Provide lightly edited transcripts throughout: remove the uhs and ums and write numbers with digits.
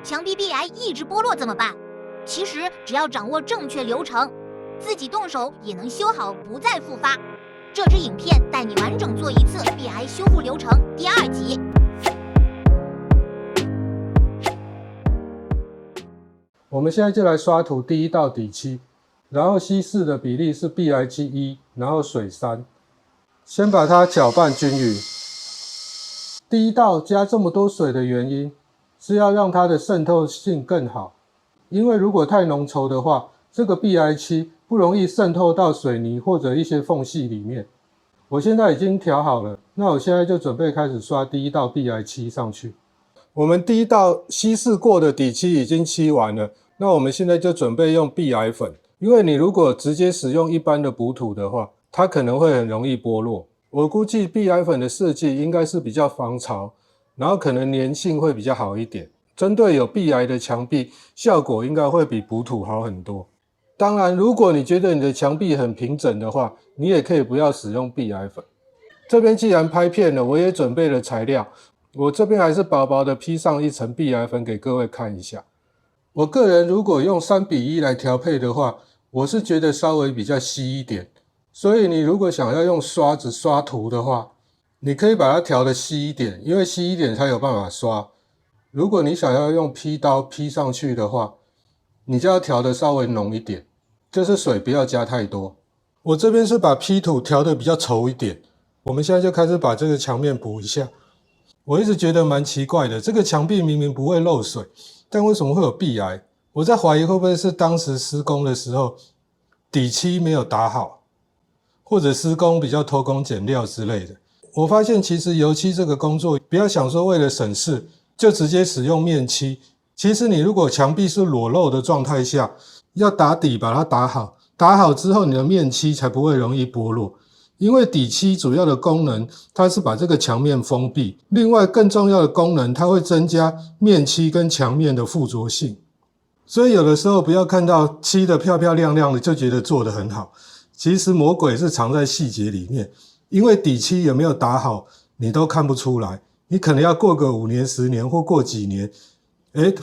墙壁壁癌一直剥落怎么办？其实只要掌握正确流程，自己动手也能修好，不再复发。这支影片带你完整做一次壁癌修复流程第2集。我们现在就来刷涂第1道底漆，然后稀释的比例是壁癌漆1，然后水3，先把它搅拌均匀。第1道加这么多水的原因是要让它的渗透性更好，因为如果太浓稠的话，这个壁癌漆不容易渗透到水泥或者一些缝隙里面。我现在已经调好了，那我现在就准备开始刷第1道壁癌漆上去。我们第1道稀释过的底漆已经漆完了，那我们现在就准备用壁癌粉，因为你如果直接使用一般的补土的话，它可能会很容易剥落。我估计壁癌粉的设计应该是比较防潮，然后可能粘性会比较好一点，针对有壁癌的墙壁，效果应该会比补土好很多。当然，如果你觉得你的墙壁很平整的话，你也可以不要使用壁癌粉。这边既然拍片了，我也准备了材料，我这边还是薄薄的披上一层壁癌粉给各位看一下。我个人如果用3:1来调配的话，我是觉得稍微比较稀一点，所以你如果想要用刷子刷涂的话，你可以把它调得稀一点，因为稀一点才有办法刷。如果你想要用劈刀劈上去的话，你就要调得稍微浓一点，就是水不要加太多。我这边是把劈土调得比较稠一点，我们现在就开始把这个墙面补一下。我一直觉得蛮奇怪的，这个墙壁明明不会漏水，但为什么会有壁癌？我在怀疑会不会是当时施工的时候底漆没有打好，或者施工比较偷工减料之类的。我发现其实油漆这个工作，不要想说为了省事就直接使用面漆，其实你如果墙壁是裸露的状态下，要打底把它打好，打好之后你的面漆才不会容易剥落。因为底漆主要的功能，它是把这个墙面封闭，另外更重要的功能，它会增加面漆跟墙面的附着性。所以有的时候不要看到漆得漂漂亮亮的就觉得做得很好，其实魔鬼是藏在细节里面。因为底漆有没有打好你都看不出来，你可能要过个5年10年或过几年，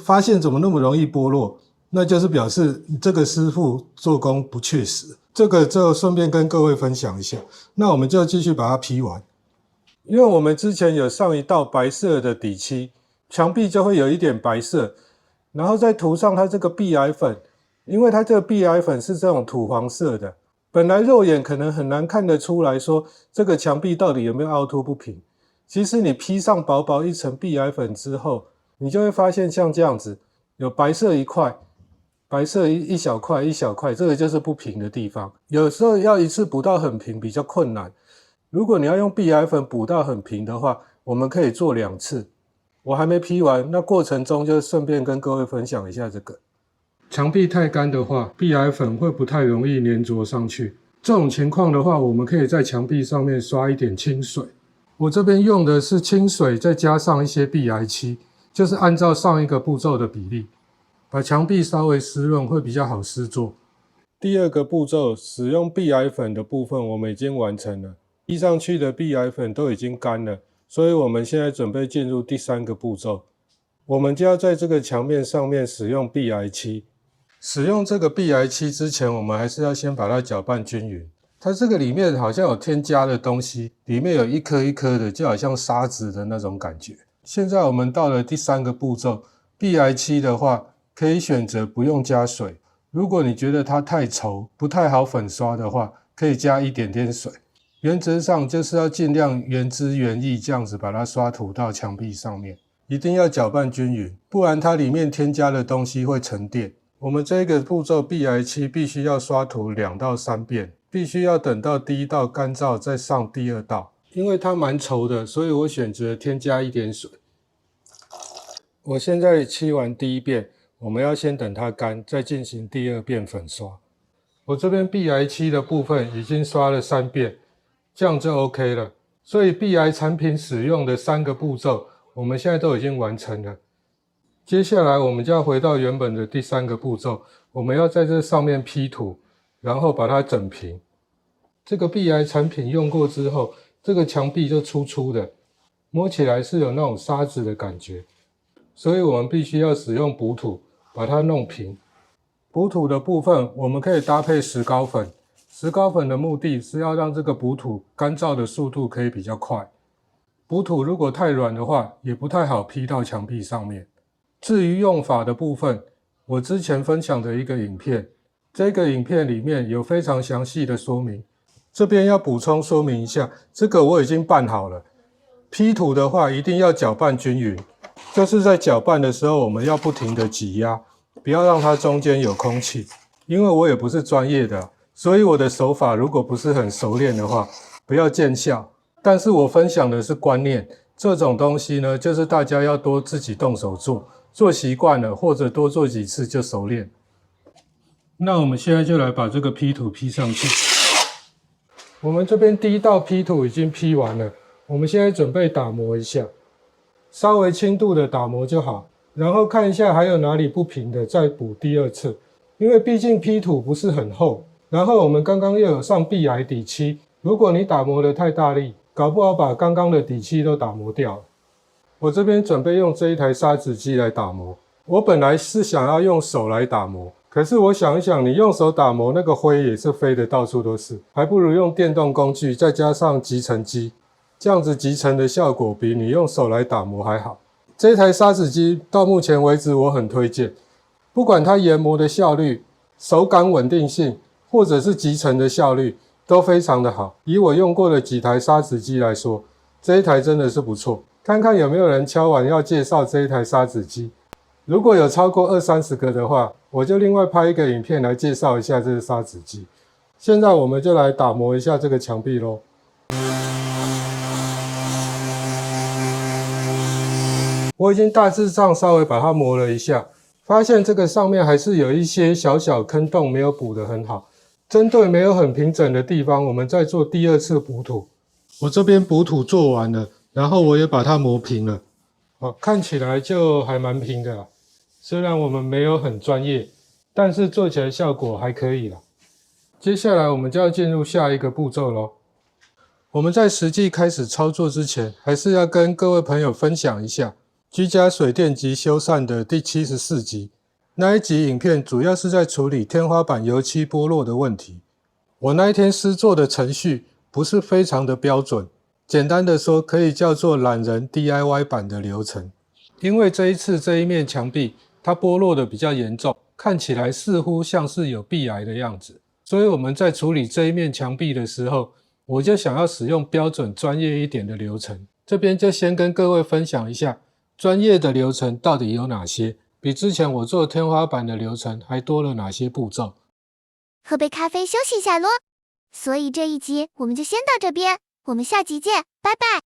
发现怎么那么容易剥落，那就是表示这个师傅做工不确实。这个就顺便跟各位分享一下，那我们就继续把它劈完。因为我们之前有上一道白色的底漆，墙壁就会有一点白色，然后再涂上它这个壁癌粉，因为它这个壁癌粉是这种土黄色的，本来肉眼可能很难看得出来说这个墙壁到底有没有凹凸不平。其实你披上薄薄一层壁癌粉之后，你就会发现像这样子，有白色一块，白色一小块一小块，这个就是不平的地方。有时候要一次补到很平比较困难，如果你要用壁癌粉补到很平的话，我们可以做2次。我还没劈完，那过程中就顺便跟各位分享一下这个。墙壁太干的话，壁癌粉会不太容易粘着上去。这种情况的话，我们可以在墙壁上面刷一点清水。我这边用的是清水再加上一些壁癌漆，就是按照上一个步骤的比例，把墙壁稍微湿润会比较好施作。第2个步骤，使用壁癌粉的部分我们已经完成了，滴上去的壁癌粉都已经干了，所以我们现在准备进入第3个步骤，我们就要在这个墙面上面使用壁癌漆。使用这个壁癌漆之前，我们还是要先把它搅拌均匀。它这个里面好像有添加的东西，里面有一颗一颗的，就好像沙子的那种感觉。现在我们到了第3个步骤，壁癌漆的话可以选择不用加水，如果你觉得它太稠不太好粉刷的话，可以加一点点水。原则上就是要尽量原汁原液这样子把它刷涂到墙壁上面，一定要搅拌均匀，不然它里面添加的东西会沉淀。我们这个步骤壁癌漆必须要刷涂2到3遍，必须要等到第1道干燥再上第2道。因为它蛮稠的，所以我选择添加一点水。我现在漆完第1遍，我们要先等它干，再进行第2遍粉刷。我这边壁癌漆的部分已经刷了3遍，这样就 OK 了。所以壁癌产品使用的3个步骤，我们现在都已经完成了。接下来我们就要回到原本的第3个步骤，我们要在这上面劈土，然后把它整平。这个壁癌产品用过之后，这个墙壁就粗粗的，摸起来是有那种沙子的感觉。所以我们必须要使用补土把它弄平。补土的部分我们可以搭配石膏粉，石膏粉的目的是要让这个补土干燥的速度可以比较快。补土如果太软的话，也不太好劈到墙壁上面。至于用法的部分，我之前分享的一个影片，这个影片里面有非常详细的说明。这边要补充说明一下，这个我已经拌好了。劈土的话，一定要搅拌均匀，就是在搅拌的时候，我们要不停的挤压，不要让它中间有空气。因为我也不是专业的，所以我的手法如果不是很熟练的话，不要见笑。但是我分享的是观念，这种东西呢，就是大家要多自己动手做，做习惯了，或者多做几次就熟练。那我们现在就来把这个劈土劈上去。我们这边第一道劈土已经劈完了，我们现在准备打磨一下，稍微轻度的打磨就好，然后看一下还有哪里不平的，再补第二次。因为毕竟劈土不是很厚，然后我们刚刚又有上壁癌底漆，如果你打磨的太大力，搞不好把刚刚的底漆都打磨掉了。我这边准备用这一台砂纸机来打磨，我本来是想要用手来打磨，可是我想一想，你用手打磨那个灰也是飞的到处都是，还不如用电动工具再加上集成机，这样子集成的效果比你用手来打磨还好。这台砂纸机到目前为止我很推荐，不管它研磨的效率、手感稳定性，或者是集成的效率都非常的好。以我用过的几台砂纸机来说，这一台真的是不错。看看有没有人敲碗要介绍这一台砂纸机，如果有超过20-30个的话，我就另外拍一个影片来介绍一下这个砂纸机。现在我们就来打磨一下这个墙壁咯。我已经大致上稍微把它磨了一下，发现这个上面还是有一些小小坑洞没有补得很好。针对没有很平整的地方，我们再做第二次补土。我这边补土做完了，然后我也把它磨平了。看起来就还蛮平的啦。虽然我们没有很专业，但是做起来效果还可以啦。接下来我们就要进入下一个步骤咯。我们在实际开始操作之前，还是要跟各位朋友分享一下居家水电及修缮的第74集。那一集影片主要是在处理天花板油漆剥落的问题。我那一天施作的程序不是非常的标准，简单的说可以叫做懒人 DIY 版的流程。因为这一次这一面墙壁它剥落的比较严重，看起来似乎像是有壁癌的样子，所以我们在处理这一面墙壁的时候，我就想要使用标准专业一点的流程。这边就先跟各位分享一下专业的流程到底有哪些，比之前我做天花板的流程还多了哪些步骤。喝杯咖啡休息一下咯。所以这一集我们就先到这边，我们下集见，拜拜。